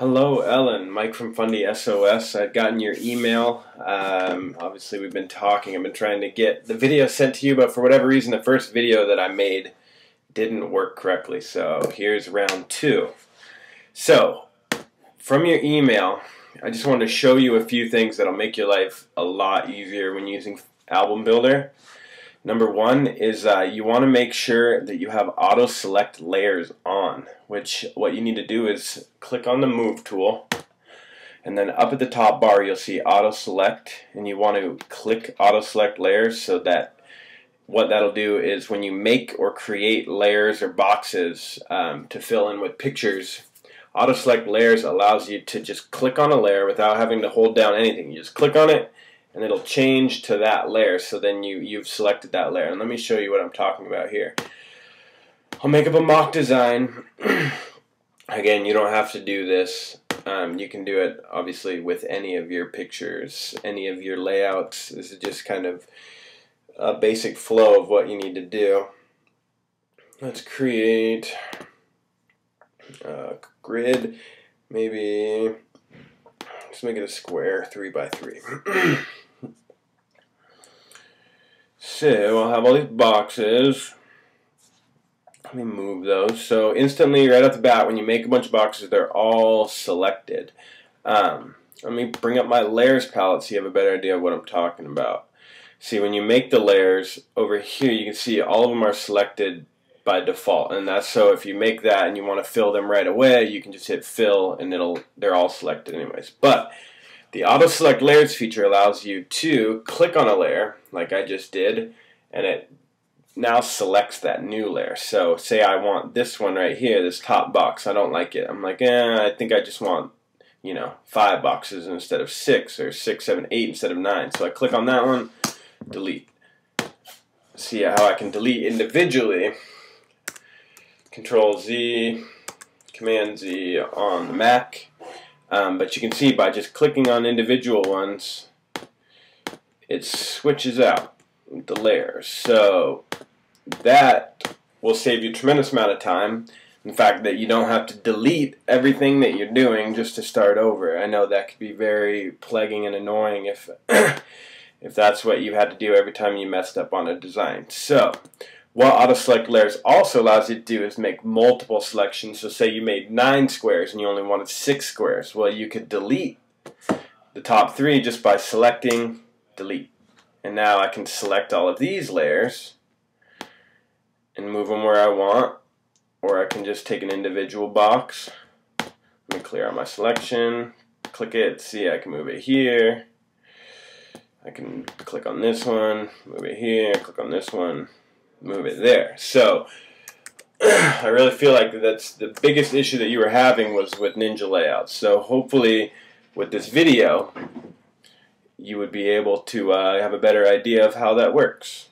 Hello, Ellen. Mike from Fundy SOS. I've gotten your email. Obviously, we've been talking. I've been trying to get the video sent to you, but for whatever reason, the first video that I made didn't work correctly. So here's round two. So, from your email, I just wanted to show you a few things that'll make your life a lot easier when using Album Builder. Number one is you want to make sure that you have auto select layers on, which what you need to do is click on the move tool, and then up at the top bar you'll see auto select, and you want to click auto select layers, so that what that'll do is when you make or create layers or boxes to fill in with pictures, auto select layers allows you to just click on a layer without having to hold down anything. You just click on it and it'll change to that layer, so then you've selected that layer. And let me show you what I'm talking about here. I'll make up a mock design. Again, you don't have to do this. You can do it obviously with any of your pictures, any of your layouts. This is just kind of a basic flow of what you need to do. Let's create a grid, maybe let's make it a square 3 by 3. So I'll have all these boxes. Let me move those. So instantly, right off the bat, when you make a bunch of boxes, they're all selected. Let me bring up my layers palette so you have a better idea of what I'm talking about. See, when you make the layers, over here you can see all of them are selected by default, and that's so if you make that and you want to fill them right away, you can just hit fill and they're all selected anyways. But the auto select layers feature allows you to click on a layer like I just did, and it now selects that new layer. So say I want this one right here, this top box. I don't like it. I'm like, I think I just want 5 boxes instead of 6, or 6, 7, 8 instead of 9. So I click on that one, delete. See how I can delete individually. Control Z, Command Z on the Mac. But you can see by just clicking on individual ones, it switches out the layers. So that will save you a tremendous amount of time. In fact, that you don't have to delete everything that you're doing just to start over. I know that could be very plaguing and annoying if if that's what you had to do every time you messed up on a design. So what auto select layers also allows you to do is make multiple selections. So say you made 9 squares and you only wanted 6 squares. Well, you could delete the top 3 just by selecting delete. And now I can select all of these layers and move them where I want, or I can just take an individual box. Let me clear out my selection, click it, see I can move it here. I can click on this one, move it here, click on this one, move it there. So I really feel like that's the biggest issue that you were having was with Ninja layouts. So hopefully with this video you would be able to have a better idea of how that works.